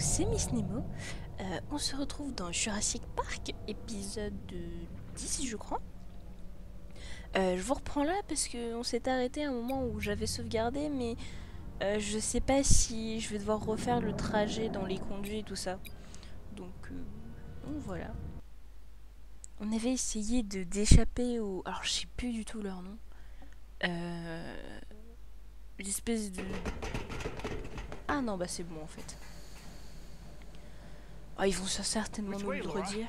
c'est Miss Nemo. On se retrouve dans Jurassic Park, épisode 10 je crois. Je vous reprends là parce qu'on s'est arrêté à un moment où j'avais sauvegardé, mais je sais pas si je vais devoir refaire le trajet dans les conduits et tout ça. Donc voilà. On avait essayé d'échapper au... Alors je sais plus du tout leur nom. L'espèce de... Ah non, bah c'est bon en fait. Oh, ils vont certainement nous le redire.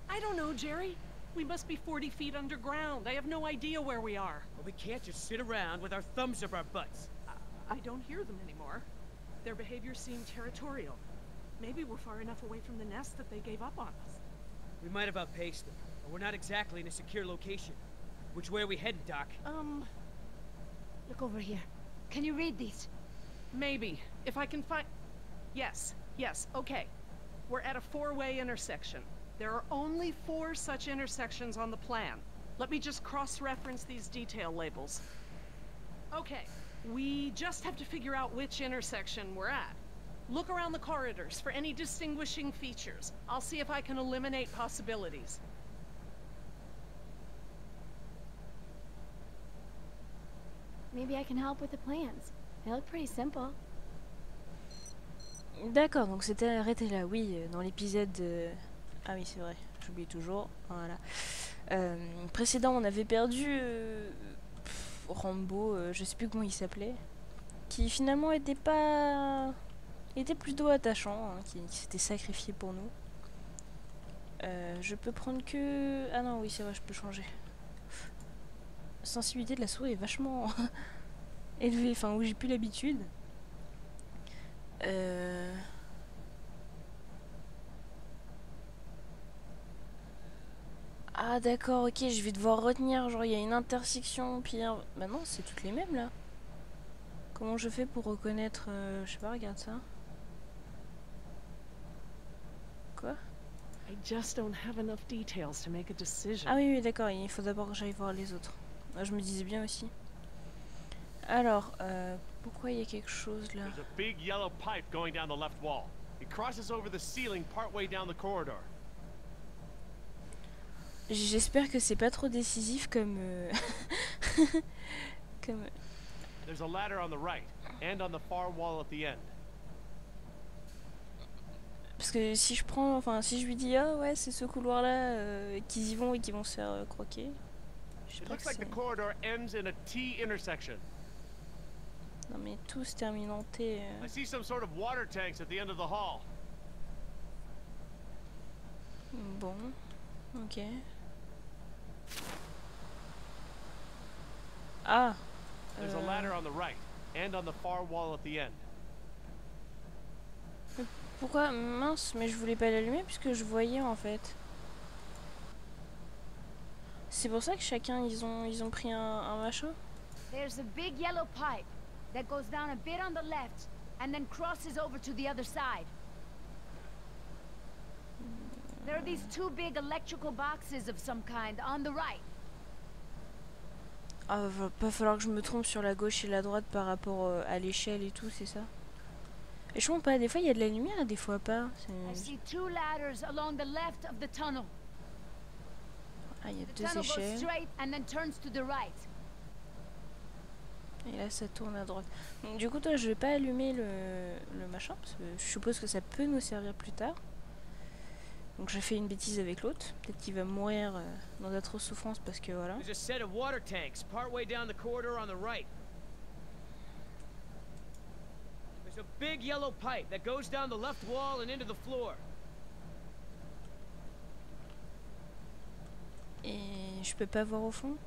I don't know, Jerry. We must be 40 feet underground. I have no idea where we are. Well, we can't just sit around with our thumbs up our butts. I don't hear them anymore. Their behavior seemed territorial. Maybe we're far enough away from the nest that they gave up on us. We might have outpaced them, but we're not exactly in a secure location. Which way are we headed, Doc? Look over here. Can you read these? Maybe. If I can find... Yes, okay. We're at a four-way intersection. There are only 4 such intersections on the plan. Let me just cross-reference these detail labels. Okay, we just have to figure out which intersection we're at. Look around the corridors for any distinguishing features. I'll see if I can eliminate possibilities. Maybe I can help with the plans. They look pretty simple. D'accord, donc c'était arrêté là, oui, dans l'épisode... Ah oui, c'est vrai, j'oublie toujours, voilà. Précédent, on avait perdu Rambo, je sais plus comment il s'appelait, qui finalement était pas... était plutôt attachant, hein, qui s'était sacrifié pour nous. Je peux prendre que... Ah non, oui, c'est vrai, je peux changer. La sensibilité de la souris est vachement élevée, enfin, où j'ai plus l'habitude. Ah d'accord, ok, je vais devoir retenir, genre il y a une intersection, puis... Bah non, c'est toutes les mêmes là. Comment je fais pour reconnaître... je sais pas, regarde ça. Quoi? I just don't have enough details to make a decision. Ah oui, d'accord, il faut d'abord que j'aille voir les autres. Ah, je me disais bien aussi. Alors, pourquoi il y a quelque chose là? There's a big yellow pipe going down the left wall. It crosses over the ceiling partway down the corridor. J'espère que c'est pas trop décisif comme... comme... There's a ladder on the right and on the far wall at the end. Parce que si je prends... Enfin, si je lui dis, ah ouais, c'est ce couloir là, qu'ils y vont et qu'ils vont se faire croquer. It looks like the corridor ends in a T intersection. Non mais tout se termine en T. I see some sort of water tanks at the end of the hall. Bon, ok. Ah. There's a ladder on the right and on the far wall at the end. Pourquoi? Mince, mais je voulais pas l'allumer puisque je voyais en fait. C'est pour ça que chacun ils ont pris un machin. There's a big yellow pipe that goes down a bit on the left and then crosses over to the other side. There are these 2 big electrical boxes of some kind on the right. Ah, va pas falloir que je me trompe sur la gauche et la droite par rapport à l'échelle et tout, c'est ça? Et je comprends pas, des fois il y a de la lumière, des fois pas. I see 2 ladders along the left of the tunnel. Ah, il y a The 2 tunnel goes échelles. straight and then turns to the right. Et là ça tourne à droite. Donc du coup toi je vais pas allumer le machin, parce que je suppose que ça peut nous servir plus tard. Donc j'ai fait une bêtise avec l'autre. Peut-être qu'il va mourir dans d'atroces souffrances parce que voilà. There's a set of water tanks partway down the corridor on the right. There's a big yellow pipe that goes down the left wall and into the floor. Et je peux pas voir au fond?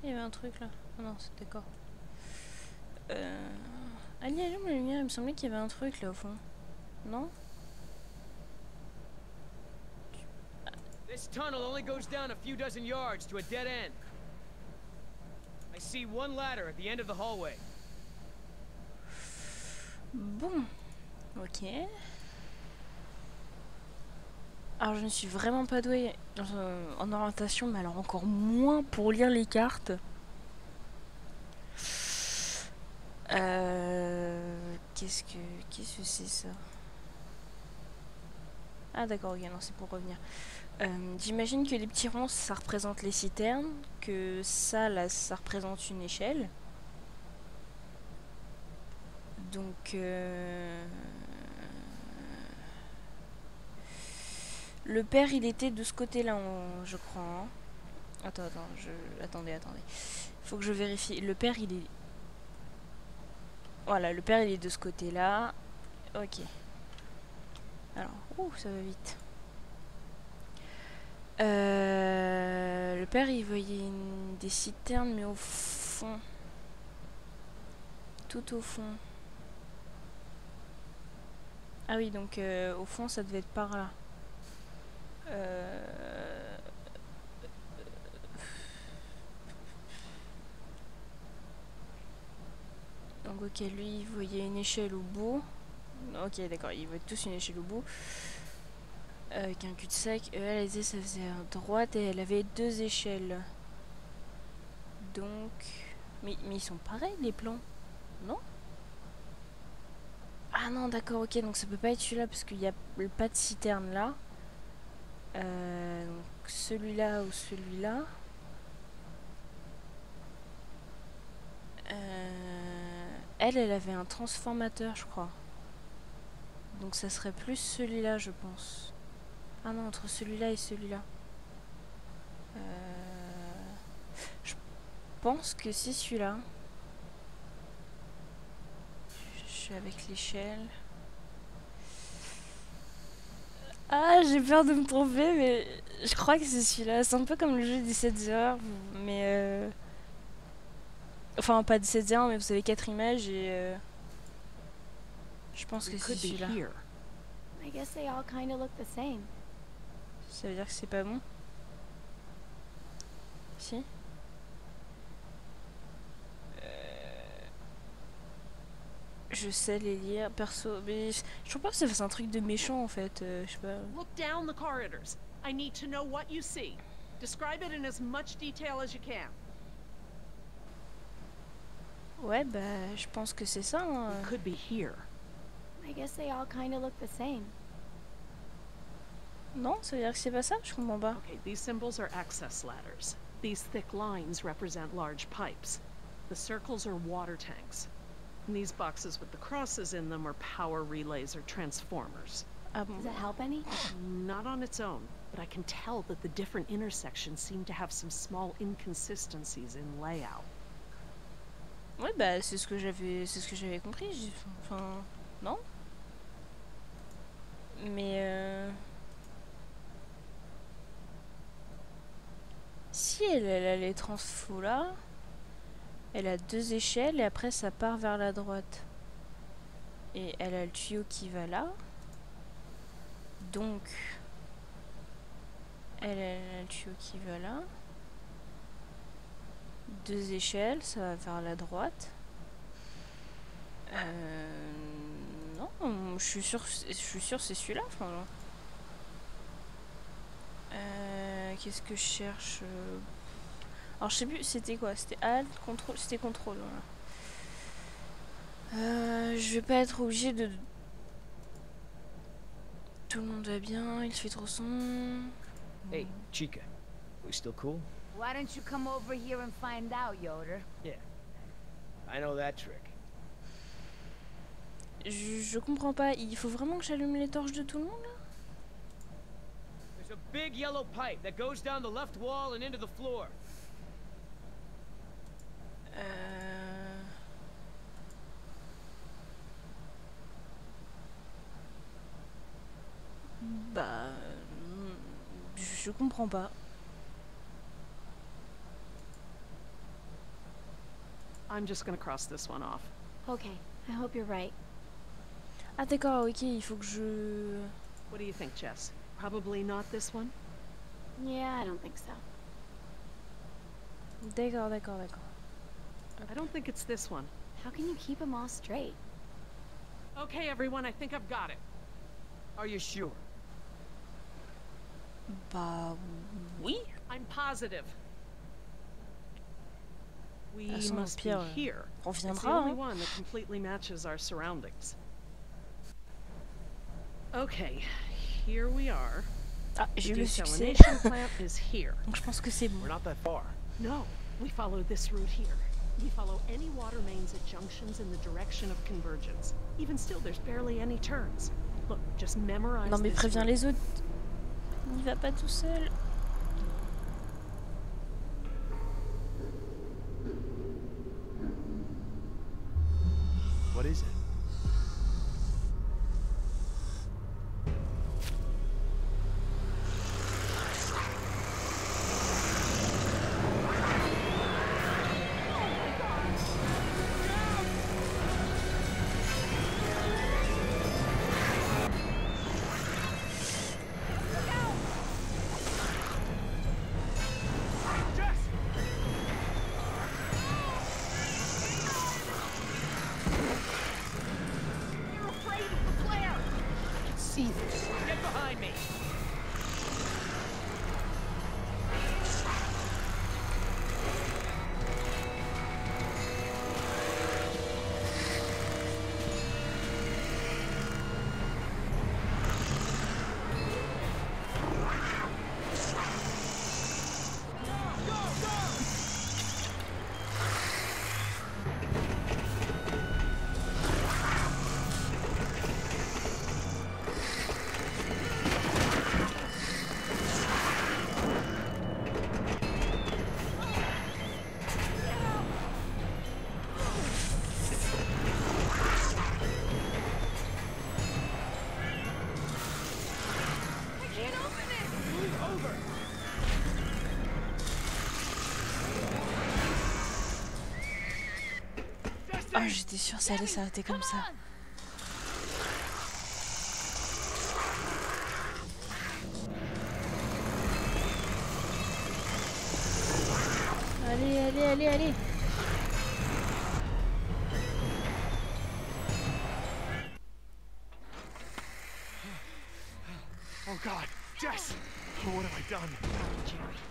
Il y avait un truc là. Ah non, c'est d'accord. Allez, allume la lumière, il me semblait qu'il y avait un truc là au fond. Non? This tunnel only goes down a few dozen yards to a dead end. I see one ladder at the end of the hallway. Bon. Ok. Alors je ne suis vraiment pas douée en orientation, mais alors encore moins pour lire les cartes. Qu'est-ce que c'est ça? Ah d'accord, ok, non, c'est pour revenir. J'imagine que les petits ronds, ça représente les citernes, que ça, là, ça représente une échelle. Donc, le père, il était de ce côté-là, je crois. Hein. Attendez. Faut que je vérifie. Le père, il est... Voilà, le père, il est de ce côté-là. Ok. Alors, ça va vite. Le père, il voyait des citernes, mais au fond. Tout au fond. Ah oui, donc au fond, ça devait être par là. Donc ok, lui, il voyait une échelle au bout. Ok, d'accord, ils voient tous une échelle au bout. Avec un cul-de-sac. Elle disait ça faisait à droite et elle avait 2 échelles. Donc... Mais ils sont pareils, les plans. Non? Ah non, d'accord, ok, donc ça peut pas être celui-là parce qu'il n'y a pas de citerne là. Donc celui-là ou celui-là. Elle avait un transformateur, je crois. Donc ça serait plus celui-là, je pense. Ah non, entre celui-là et celui-là. Je pense que c'est celui-là. Je suis avec l'échelle. Ah, j'ai peur de me tromper, mais je crois que c'est celui-là. C'est un peu comme le jeu 17 heures, mais enfin, pas 17 heures, mais vous avez 4 images et je pense que c'est celui-là. I guess they all kind of look the same. Ça veut dire que c'est pas bon? Si? Je sais les lire, perso, mais je trouve pas que ça fasse un truc de méchant en fait, je sais pas. Look down the corridors. I need to know what you see. Describe it in as much detail as you can. Ouais, bah, je pense que c'est ça. Hein. It could be here. I guess they all kind of look the same. Non, ça veut dire que c'est pas ça? Je comprends pas. Okay, these symbols are access ladders. These thick lines represent large pipes. The circles are water tanks. And these boxes with the crosses in them are power relays or transformers. Ah bon? Does that help any? Not on its own, but I can tell that the different intersections seem to have some small inconsistencies in layout. Ouais, bah, c'est ce que j'avais compris. Enfin, non? Mais si elle a les transfos là, elle a 2 échelles et après ça part vers la droite. Et elle a le tuyau qui va là. Donc, elle a le tuyau qui va là. 2 échelles, ça va vers la droite. Non, je suis sûre c'est celui-là. Enfin, qu'est-ce que je cherche? Alors je sais plus, c'était quoi? C'était Alt, contrôle, c'était contrôle. Voilà. Je vais pas être obligée de... Tout le monde va bien, il fait trop sombre. Hey, Chica. We still cool? Why don't you come over here and find out, Yoder? Yeah. I know that trick. Je comprends pas, il faut vraiment que j'allume les torches de tout le monde là? There's a big yellow pipe that goes down the left wall and into the floor. Bah... Je comprends pas. I'm just gonna cross this one off. Okay, I hope you're right. Ah d'accord, ok, il faut que je... What do you think, Jess? Probably not this one? Yeah, I don't think so. D'accord. I don't think it's this one. How can you keep them all straight? Okay, everyone, I think I've got it. Are you sure? Bah... oui. I'm positive. We toute façon, au must be pire, here. on It's the reviendra. only Hein. one that completely matches our surroundings. Okay, here we are. Ah, The j'ai eu le succès. desalination plant is here. Donc je pense que c'est bon. We're not that far. No, we follow this route here. We follow any water mains at junctions in the direction of convergence. Even still, there's barely any turns. Look, just memorize Non mais this préviens route. les autres. Il va pas tout seul. What is it? You're afraid of the flare! I can see this. Get behind me. Ah, j'étais sûre que ça allait s'arrêter comme ça. Allez, allez, allez, allez. Oh God, Jess! Oh, what have I done?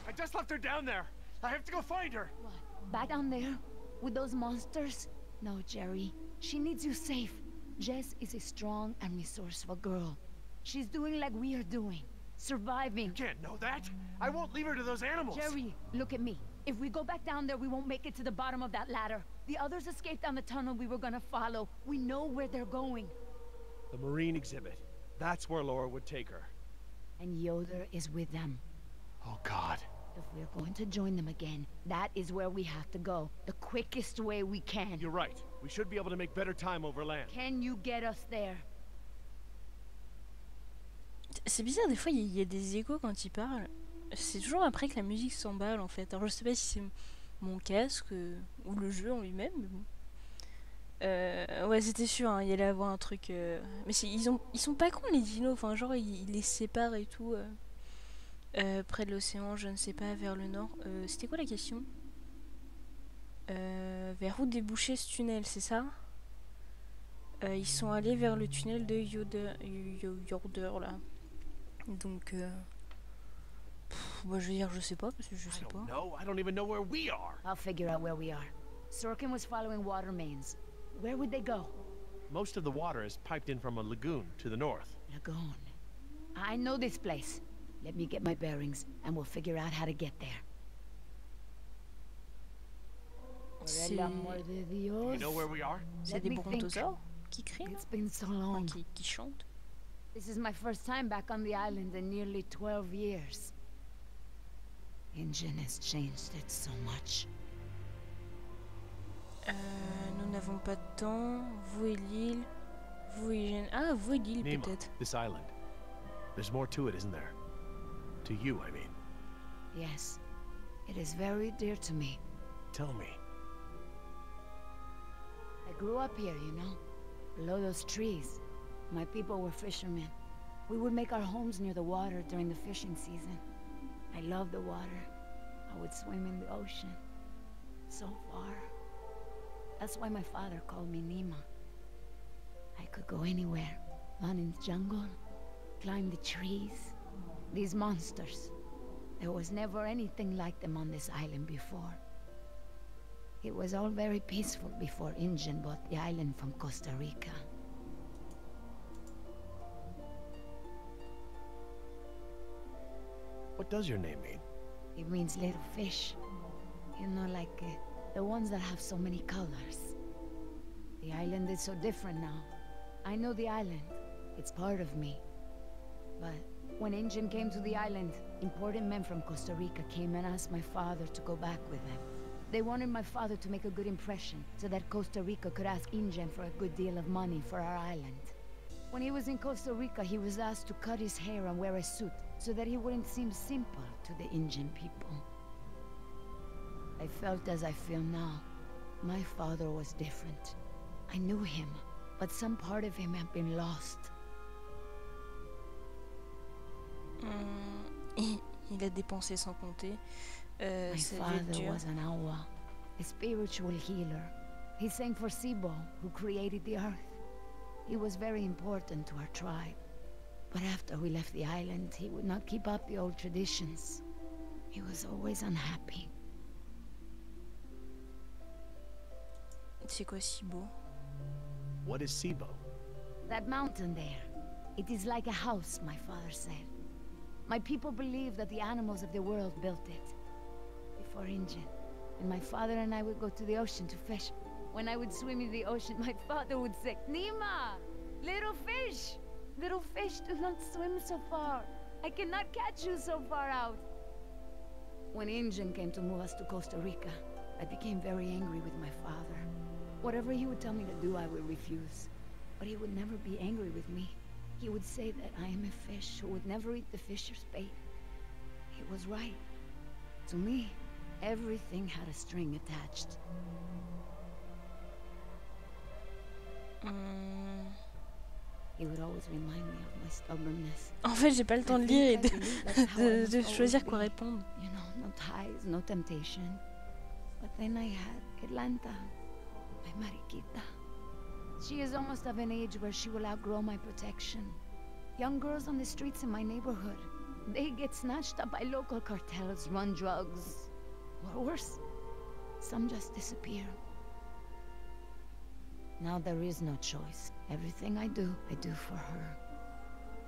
I just left her down there. I have to go find her. What? Back down there? With those monsters? No, Jerry. She needs you safe. Jess is a strong and resourceful girl. She's doing like we are doing. Surviving. You can't know that. I won't leave her to those animals. Jerry, look at me. If we go back down there, we won't make it to the bottom of that ladder. The others escaped down the tunnel we were gonna follow. We know where they're going. The marine exhibit. That's where Laura would take her. And Yoder is with them. Oh God. If we're going to join them again, that is where we have to go. The quickest way we can. You're right. We should be able to make better time over land. Can you get us there? C'est bizarre, des fois il y a des échos quand il parle. C'est toujours après que la musique s'emballe en fait. Alors je sais pas si c'est mon casque ou le jeu en lui-même, mais bon. Ouais, c'était sûr, hein, il y allait avoir un truc. Mais ils sont pas cons les dinos, enfin, genre ils les séparent et tout. Près de l'océan, je ne sais pas, vers le nord. C'était quoi la question? Vers où débouchait ce tunnel, c'est ça? Ils sont allés vers le tunnel de Yoder là. Donc, bah, je veux dire, je sais pas, parce que je sais pas. No, I don't even know where we are. I'll figure out where we are. Sorkin was following water mains. Where would they go? Most of the water is piped in from a lagoon to the north. Lagoon. I know this place. Let me get my bearings, and we'll figure out how to get there. C'est Do you know where we are? c'est Let des me think. brontosaures qui crient, It's been so enfin, long. qui chantent. This is my first time back on the island in nearly 12 years. Engine has changed it so much. Nous n'avons pas de temps. Vous et l'île. Vous et Jeanne. Ah, vous et l'île Nima, peut-être. this island. There's more to it, isn't there? To you, I mean. Yes, it is very dear to me. Tell me. I grew up here, you know, below those trees. My people were fishermen. We would make our homes near the water during the fishing season. I loved the water. I would swim in the ocean. So far. That's why my father called me Nima. I could go anywhere. Run in the jungle. Climb the trees. These monsters. There was never anything like them on this island before. It was all very peaceful before Injun bought the island from Costa Rica. What does your name mean? It means little fish. You know, like the ones that have so many colors. The island is so different now. I know the island. It's part of me. But when Injun came to the island, important men from Costa Rica came and asked my father to go back with them. They wanted my father to make a good impression, so that Costa Rica could ask Injun for a good deal of money for our island. When he was in Costa Rica, he was asked to cut his hair and wear a suit, so that he wouldn't seem simple to the Injun people. I felt as I feel now. My father was different. I knew him, but some part of him had been lost. Il a dépensé sans compter. My father was an awa, a spiritual healer. He sang for Sibo, who created the earth. He was very important to our tribe. But after we left the island, he would not keep up the old traditions. He was always unhappy. C'est quoi Sibo? What is Sibo? That mountain there. It is like a house, my father said. My people believe that the animals of the world built it. Before Injun. And my father and I would go to the ocean to fish. When I would swim in the ocean, my father would say, Nima! Little fish! Little fish, do not swim so far. I cannot catch you so far out. When Injun came to move us to Costa Rica, I became very angry with my father. Whatever he would tell me to do, I would refuse. But he would never be angry with me. He would say that I am a fish who would never eat the fisher's bait. He was right. To me, everything had a string attached. He would always remind me of my stubbornness. En fait, j'ai pas le temps de lire et de choisir quoi répondre. You know, no ties, no temptation. But then I had Atlanta, my Mariquita. She is almost of an age where she will outgrow my protection. Young girls on the streets in my neighborhood, they get snatched up by local cartels, run drugs. Or worse, some just disappear. Now there is no choice. Everything I do for her.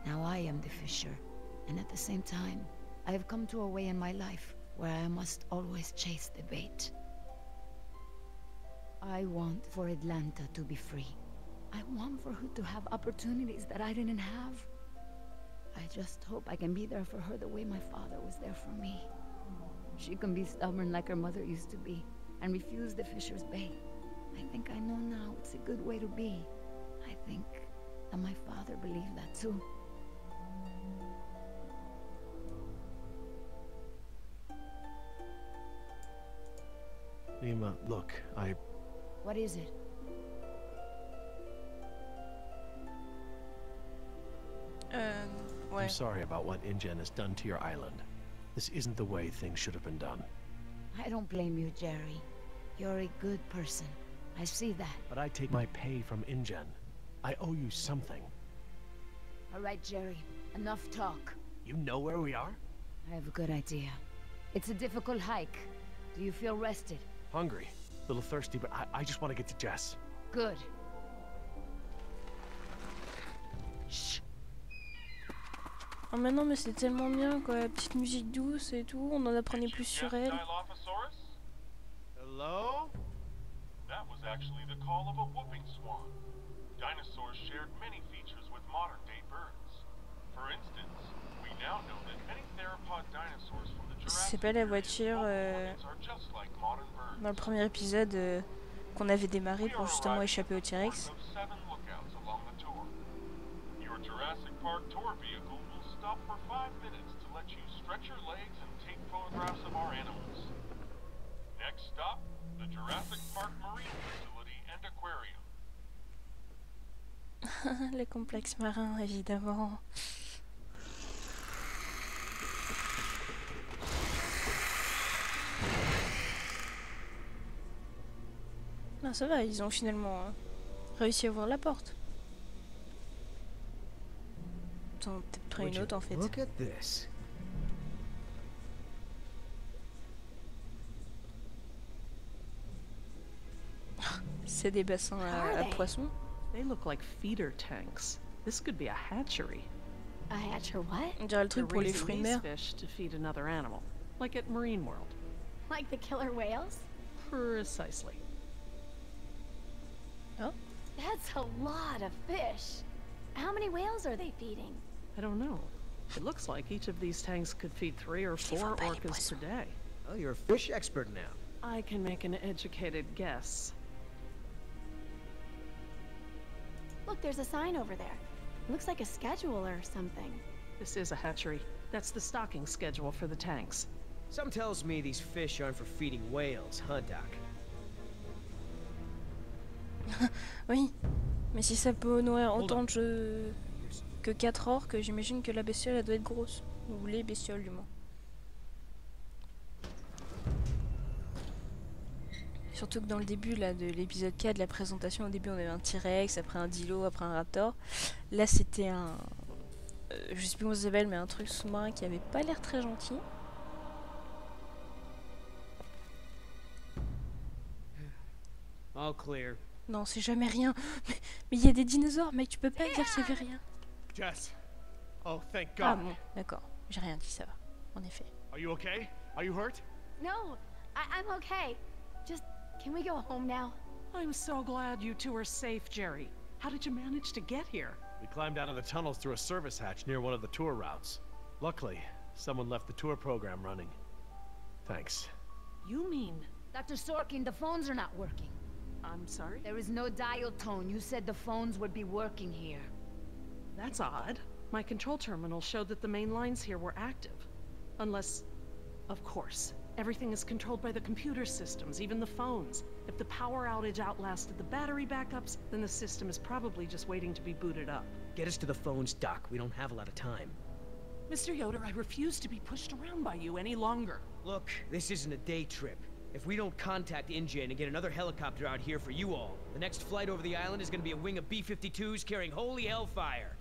Now I am the fisher, and at the same time, I have come to a way in my life where I must always chase the bait. I want for Atlanta to be free. I want for her to have opportunities that I didn't have. I just hope I can be there for her the way my father was there for me. She can be stubborn like her mother used to be, and refuse the fisher's bait. I think I know now it's a good way to be. I think that my father believed that too. Nima, look, What is it? Ouais. I'm sorry about what Injun has done to your island. This isn't the way things should have been done. I don't blame you, Jerry. You're a good person. I see that. But I take my pay from Injun. I owe you something. All right, Jerry. Enough talk. You know where we are? I have a good idea. It's a difficult hike. Do you feel rested? Hungry. A little thirsty, but I just want to get to Jess. Good. Shh. Oh mais non, mais c'est tellement bien quoi, petite musique douce et tout, on en apprenait plus sur elle. Hello? That was actually the call of a whooping swan. Dinosaurs shared many features with modern-day birds. For instance, we now know that many theropod dinosaurs from the Jurassic C'est pas la voiture are just like modern birds. dans le premier épisode qu'on avait démarré pour justement échapper au T-Rex. Your Jurassic Park tour vehicle will stop for 5 minutes to let you stretch your legs and take photographs of our animals. Next stop, the Jurassic Park Marine Facility and Aquarium. Le complexe marin, évidemment. Non, ça va, ils ont finalement réussi à ouvrir la porte. Attends, peut-être pris une autre en fait. Look at this. C'est des bassins à poissons. They look like feeder tanks. This could be a hatchery. A hatcher what? On dirait le They're truc pour les raising fruits de these mer. fish to feed another animal, like at Marine World. Like the killer whales? Precisely. Oh, That's a lot of fish. How many whales are they feeding? I don't know. It looks like each of these tanks could feed 3 or 4 orcas per day. Oh, you're a fish expert now. I can make an educated guess. Look, there's a sign over there. Looks like a schedule or something. This is a hatchery. That's the stocking schedule for the tanks. Some tells me these fish aren't for feeding whales, huh, Doc? oui. Mais si ça peut nourrir autant que 4 orques, j'imagine que la bestiole elle doit être grosse. Ou les bestioles du moins. Surtout que dans le début là, de l'épisode 4, de la présentation, au début on avait un T-Rex, après un Dilo, après un Raptor. Là c'était un... je sais plus comment ça s'appelle, mais un truc sous-marin qui avait pas l'air très gentil. All clear. Non, c'est jamais rien. Mais il y a des dinosaures, mec, tu peux pas dire qu'il y avait rien. Jess. Oh, thank Ah God. bon, d'accord. J'ai rien dit, ça va. En effet. Are you okay? Are you hurt? No, I'm okay. Just, can we go home now? I'm so glad you two are safe, Jerry. How did you manage to get here? We climbed out of the tunnels through a service hatch near one of the tour routes. Luckily, someone left the tour program running. Thanks. You mean... Dr. Sorkin, the phones are not working. I'm sorry? There is no dial tone. You said the phones would be working here. That's odd. My control terminal showed that the main lines here were active. Unless... Of course. Everything is controlled by the computer systems, even the phones. If the power outage outlasted the battery backups, then the system is probably just waiting to be booted up. Get us to the phones, Doc. We don't have a lot of time. Mr. Yoder, I refuse to be pushed around by you any longer. Look, this isn't a day trip. If we don't contact InGen and get another helicopter out here for you all, the next flight over the island is gonna be a wing of B-52s carrying holy hellfire.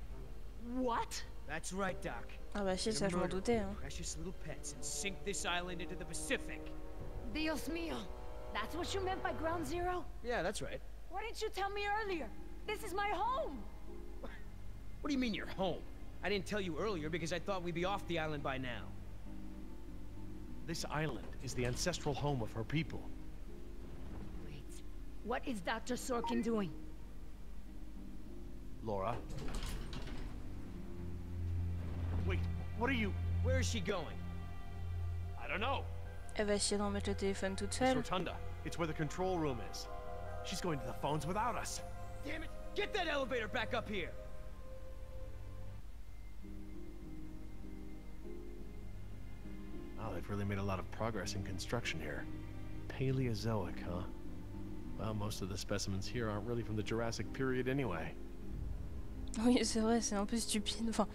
What? That's right, Doc. Ah bah si, ça je m'en doutais. Hein. Precious little pets and sink this island into the Pacific. Dios mío. That's what you meant by ground zero? Yeah, that's right. Why didn't you tell me earlier? This is my home. What do you mean you're home? I didn't tell you earlier because I thought we'd be off the island by now. This island is the ancestral home of her people. Wait. What is Dr. Sorkin doing? Laura. Wait, what are you... Where is she going? I don't know. Elle va essayer d'en mettre le téléphone toute This seule. rotunda. It's where the control room is. She's going to the phones without us. Damn it! Get that elevator back up here! Wow, they've really made a lot of progress in construction here. Paleozoic, huh? Well, most of the specimens here aren't really from the Jurassic period anyway. Oui, c'est vrai, c'est un peu stupide. Enfin,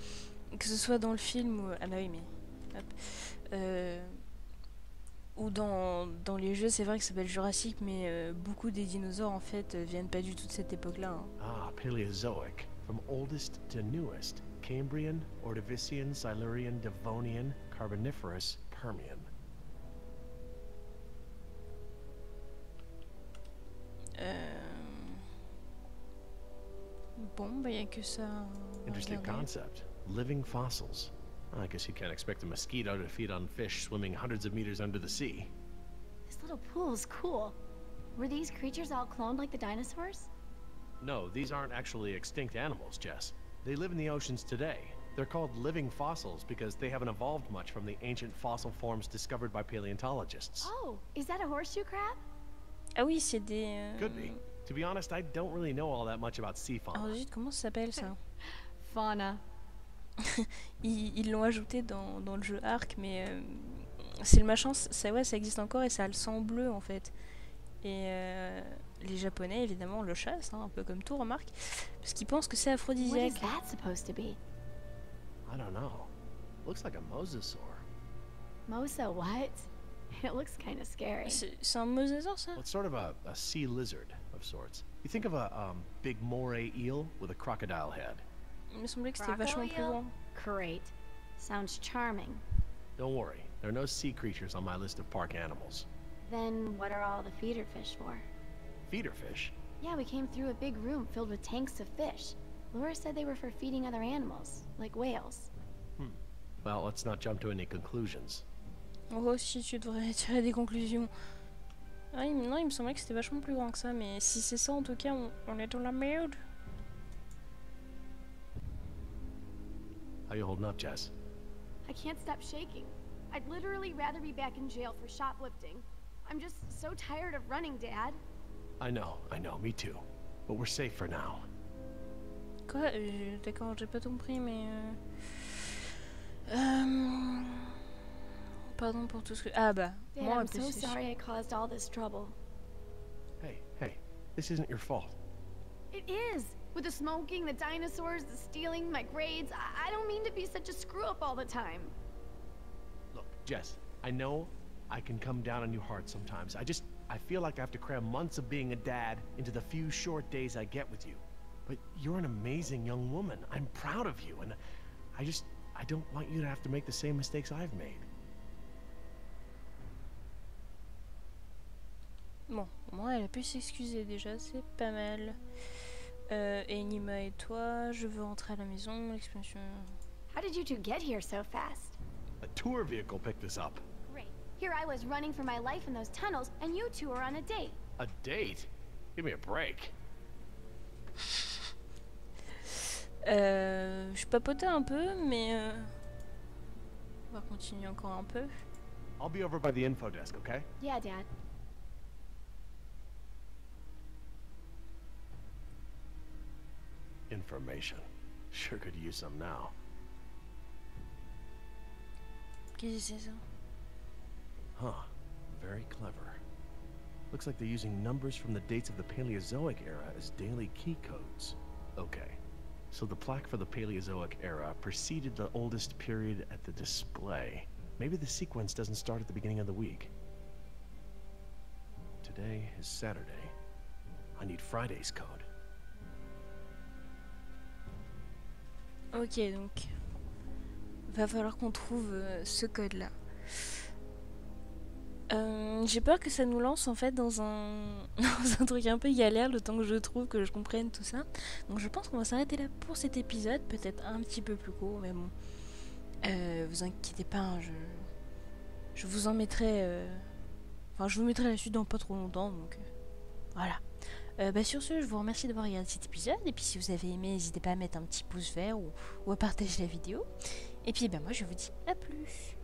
que ce soit dans le film ou... Ah bah oui, mais... Hop. Ou dans les jeux, c'est vrai que ça s'appelle Jurassic, mais beaucoup des dinosaures, en fait, viennent pas du tout de cette époque-là. Hein. Ah, Paleozoic. From oldest to newest. Cambrian, Ordovician, Silurian, Devonian, Carboniferous, Permian. Bon, bah y a que ça. à Interesting regarder. concept. Living fossils. I guess you can't expect a mosquito to feed on fish swimming hundreds of meters under the sea. This little pool is cool. Were these creatures all cloned like the dinosaurs? No, these aren't actually extinct animals, Jess. They live in the oceans today. They're called living fossils because they haven't evolved much from the ancient fossil forms discovered by paleontologists. Oh, is that a horseshoe crab? Ah oui, c'est des... Could be. To be honest, I don't really know all that much about sea fauna. Alors zut, comment ça s'appelle ça? Fauna. Ils l'ont ajouté dans le jeu Ark, mais c'est le machin, ça, ouais, ça existe encore et ça a le sang bleu en fait. Et les Japonais évidemment le chassent, hein, un peu comme tout, remarque, parce qu'ils pensent que c'est What aphrodisiaque. is that supposed to be? I don't know. Looks like a mosasaur. Mosa what? It looks kind of scary. C'est un mosasaure ça? Well, it's sort of a sea lizard of sorts. You think of a big moray eel with a crocodile head. Il me semblait que c'était vachement plus grand. Great. Sounds charming. Don't worry, there are no sea creatures on my list of park animals. Then what are all the feeder fish for? Feeder fish? Yeah, we came through a big room filled with tanks of fish. Laura said they were for feeding other animals, like whales. Well, let's not jump to any conclusions. Oh, si tu devrais tirer des conclusions. Ah, non, il me semblait que c'était vachement plus grand que ça, mais si c'est ça, en tout cas, on est dans la merde. How you holding up, Jess? I can't stop shaking. I'd literally rather be back in jail for shoplifting. I'm just so tired of running, Dad. I know, me too. But we're safe for now. Quoi? D'accord, j'ai pas compris, mais... Pardon pour tout ce que... Ah bah, Dad, moi, I'm so sorry I caused all this trouble. Hey, this isn't your fault. It is! With the smoking, the dinosaurs, the stealing, my grades, I don't mean to be such a screw-up all the time. Look, Jess, I know I can come down on you hard sometimes. I feel like I have to cram months of being a dad into the few short days I get with you. But you're an amazing young woman. I'm proud of you, and I don't want you to have to make the same mistakes I've made. Bon, moi, elle a pu s'excuser déjà, c'est pas mal. Et Nima et toi, je veux rentrer à la maison, l'expansion... How did you two get here so fast? A tour vehicle picked us up. Great. Here I was running for my life in those tunnels, and you two are on a date. A date? Give me a break. Je papotais un peu, mais... On va continuer encore un peu. I'll be over by the info desk, okay? Yeah, Dad. Information. Sure could use some now. Qu'est-ce que c'est ça? Huh. Very clever. Looks like they're using numbers from the dates of the Paleozoic era as daily key codes. Okay. So the plaque for the Paleozoic era preceded the oldest period at the display. Maybe the sequence doesn't start at the beginning of the week. Today is Saturday. I need Friday's code. Ok, donc... Va falloir qu'on trouve ce code-là. J'ai peur que ça nous lance en fait dans un... dans un truc un peu galère le temps que je trouve, que je comprenne tout ça. Donc je pense qu'on va s'arrêter là pour cet épisode, peut-être un petit peu plus court, mais bon. Vous inquiétez pas, hein, je vous en mettrai... Enfin, je vous mettrai la suite dans pas trop longtemps, donc... Voilà. Bah sur ce, je vous remercie d'avoir regardé cet épisode, et puis si vous avez aimé, n'hésitez pas à mettre un petit pouce vert ou à partager la vidéo. Et puis bah moi je vous dis à plus.